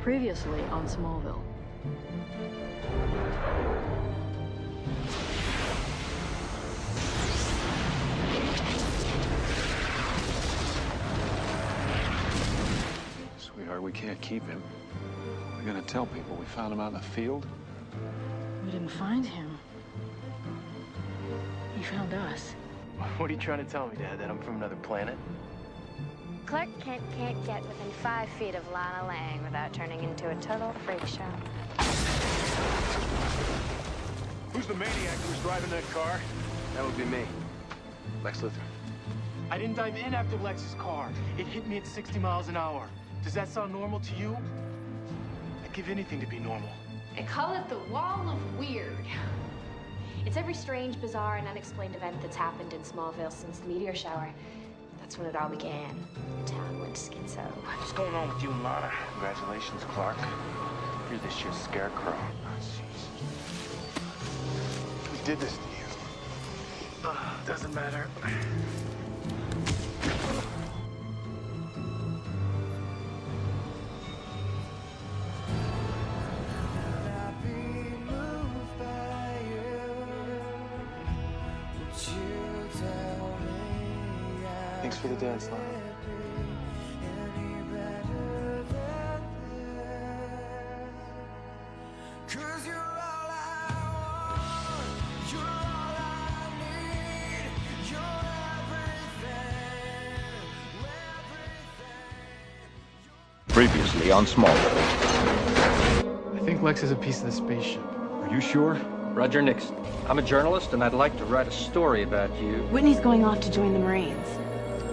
Previously on Smallville. Sweetheart, we can't keep him. We're gonna tell people we found him out in the field. We didn't find him. He found us. What are you trying to tell me, Dad? That I'm from another planet? Clark Kent can't get within 5 feet of Lana Lang without turning into a total freak show. Who's the maniac who was driving that car? That would be me. Lex Luthor. I didn't dive in after Lex's car. It hit me at 60 miles an hour. Does that sound normal to you? I'd give anything to be normal. I call it the wall of weird. It's every strange, bizarre, and unexplained event that's happened in Smallville since the meteor shower. That's when it all began. The town went schizo. What's going on with you and Lana? Congratulations, Clark. You're this year's scarecrow. Oh, jeez. Who did this to you? Doesn't matter. Thanks for the dance, Lana. Previously on Smallville. I think Lex is a piece of the spaceship. Are you sure? Roger Nixon. I'm a journalist, and I'd like to write a story about you. Whitney's going off to join the Marines.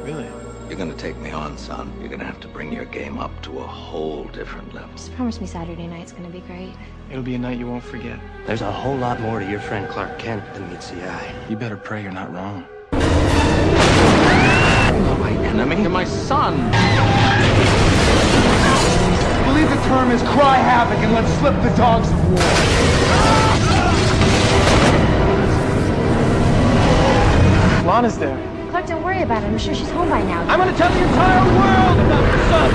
Really? You're gonna take me on, son. You're gonna have to bring your game up to a whole different level. Just promise me Saturday night's gonna be great. It'll be a night you won't forget. There's a whole lot more to your friend Clark Kent than meets the eye. You better pray you're not wrong. You're not my enemy. You're my son. I believe the term is cry havoc and let slip the dogs of war. Lana's there. Clark, don't worry about it. I'm sure she's home by now. I'm gonna tell the entire world about your son!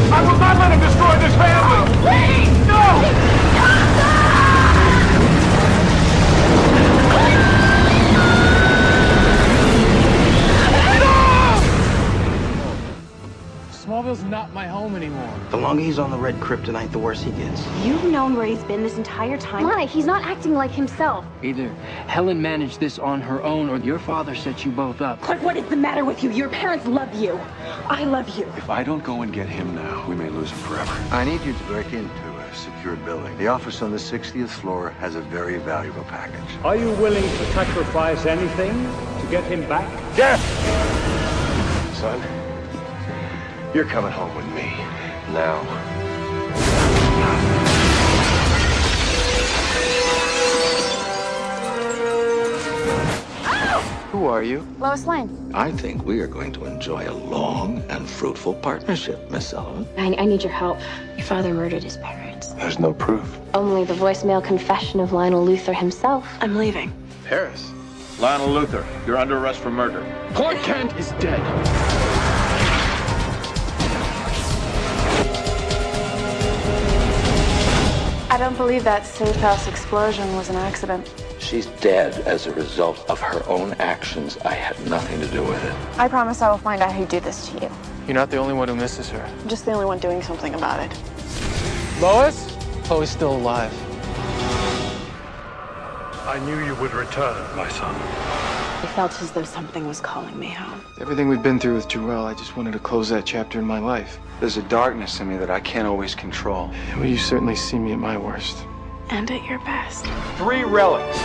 I will not let him destroy this family! Please! No! Smallville's not my home anymore. The longer he's on the red kryptonite, the worse he gets. You've known where he's been this entire time. Lana, he's not acting like himself. Either Helen managed this on her own, or your father set you both up. Clark, what is the matter with you? Your parents love you. I love you. If I don't go and get him now, we may lose him forever. I need you to break into a secured building. The office on the 60th floor has a very valuable package. Are you willing to sacrifice anything to get him back? Yes! Son, you're coming home with me. Now. Who are you? Lois Lane. I think we are going to enjoy a long and fruitful partnership, Miss Sullivan. I need your help. Your father murdered his parents. There's no proof. Only the voicemail confession of Lionel Luthor himself. I'm leaving. Paris. Lionel Luthor, you're under arrest for murder. Clark Kent is dead. I don't believe that safe house explosion was an accident. She's dead as a result of her own actions. I had nothing to do with it. I promise I will find out who did this to you. You're not the only one who misses her. I'm just the only one doing something about it. Lois? Chloe's still alive. I knew you would return, my son. I felt as though something was calling me home. Everything we've been through with Jarrell, I just wanted to close that chapter in my life. There's a darkness in me that I can't always control. Well, you certainly see me at my worst. And at your best. 3 relics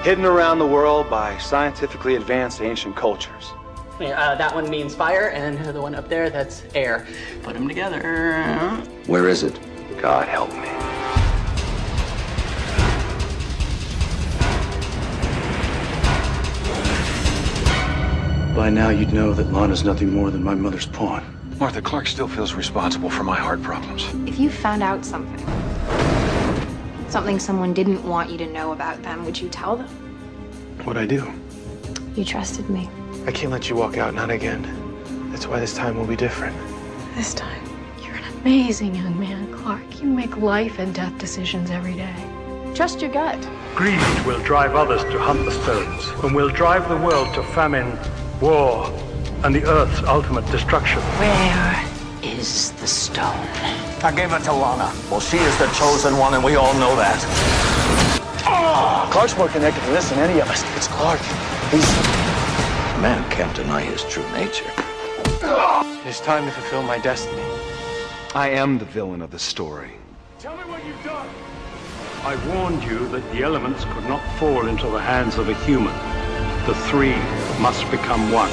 hidden around the world by scientifically advanced ancient cultures. That one means fire, and the one up there, that's air. Put them together. Where is it? God help me. By now, you'd know that Lana's nothing more than my mother's pawn. Martha, Clark still feels responsible for my heart problems. If you found out something someone didn't want you to know about them, would you tell them? What'd I do? You trusted me. I can't let you walk out, not again. That's why this time will be different. This time, you're an amazing young man, Clark. You make life and death decisions every day. Trust your gut. Greed will drive others to hunt the stones, and will drive the world to famine, war, and the Earth's ultimate destruction. Where is the stone? I gave it to Lana. Well, she is the chosen one, and we all know that. Clark's more connected to this than any of us. It's Clark. A man can't deny his true nature. It's time to fulfill my destiny. I am the villain of the story. Tell me what you've done. I warned you that the elements could not fall into the hands of a human. The three must become one.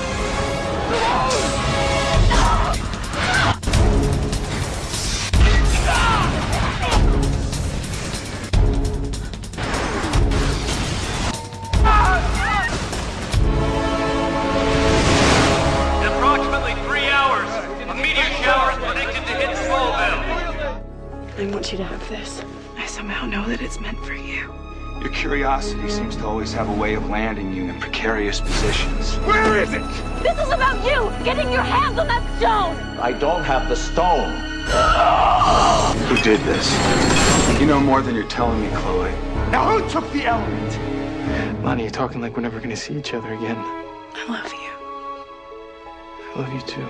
In approximately 3 hours, a meteor shower is predicted to hit Smallville. I want you to have this. I somehow know that it's meant for you. Your curiosity seems to always have a way of landing you in precarious positions. Where is it? This is about you getting your hands on that stone! I don't have the stone. Who did this? You know more than you're telling me, Chloe. Now who took the element? Lana, you're talking like we're never gonna see each other again. I love you. I love you too.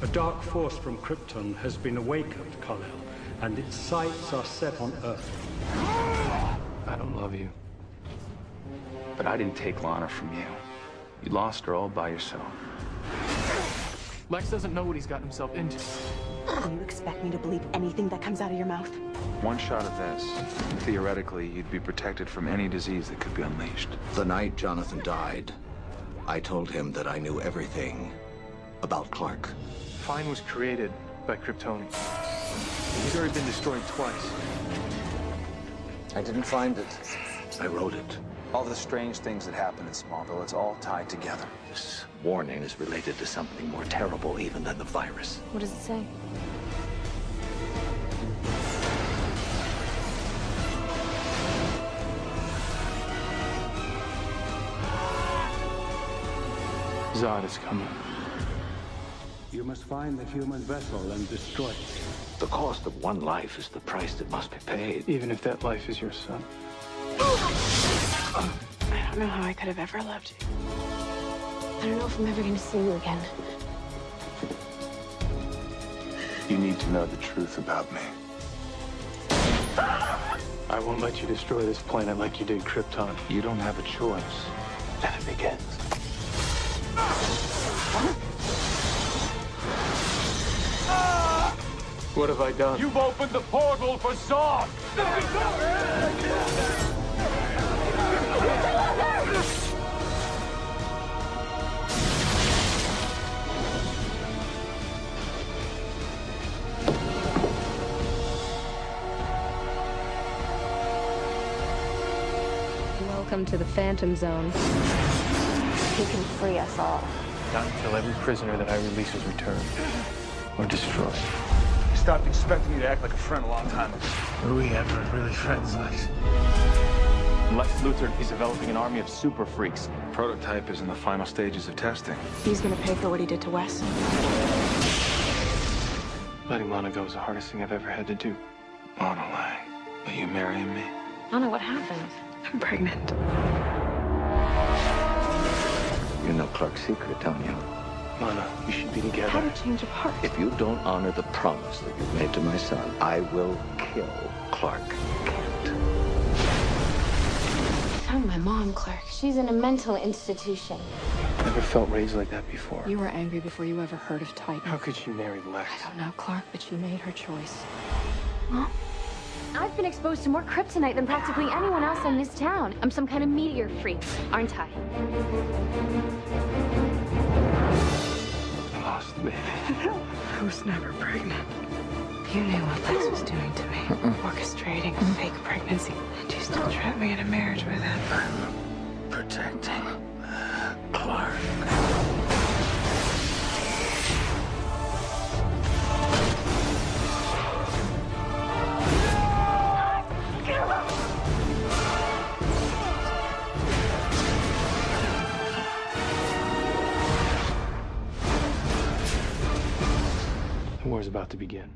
A dark force from Krypton has been awakened, Kal-El, and its sights are set on Earth. I don't love you. But I didn't take Lana from you. You lost her all by yourself. Lex doesn't know what he's gotten himself into. Do you expect me to believe anything that comes out of your mouth? One shot of this, theoretically, you'd be protected from any disease that could be unleashed. The night Jonathan died, I told him that I knew everything about Clark. Fine was created by Kryptonians. He's already been destroyed twice. I didn't find it. I wrote it. All the strange things that happen in Smallville, it's all tied together. This warning is related to something more terrible even than the virus. What does it say? Zod is coming. You must find the human vessel and destroy it. The cost of one life is the price that must be paid. Even if that life is your son. I don't know how I could have ever loved you. I don't know if I'm ever gonna see you again. You need to know the truth about me. I won't let you destroy this planet like you did Krypton. You don't have a choice. And it begins. What have I done? You've opened the portal for Zod! Welcome Welcome to the Phantom Zone. He can free us all. Not until every prisoner that I release is returned or destroyed. I stopped expecting you to act like a friend a long time ago. Are we ever really friends, Lex? Lex Luthor is developing an army of super freaks. Prototype is in the final stages of testing. He's gonna pay for what he did to Wes. Letting Lana go is the hardest thing I've ever had to do. Lana Lang, will you marry me? Lana, what happened? I'm pregnant. You know Clark's secret, don't you? Lana, we should be together. How to change of heart. If you don't honor the promise that you've made to my son, I will kill Clark Kent. I found my mom, Clark. She's in a mental institution. Never felt raised like that before. You were angry before you ever heard of Titan. How could she marry Lex? I don't know, Clark, but she made her choice. Mom? I've been exposed to more kryptonite than practically anyone else in this town. I'm some kind of meteor freak, aren't I? I lost the baby. I was never pregnant. You knew what Lex was doing to me. Orchestrating a fake pregnancy. And you still trapped me in a marriage with him. I'm protecting Clark. The war's about to begin.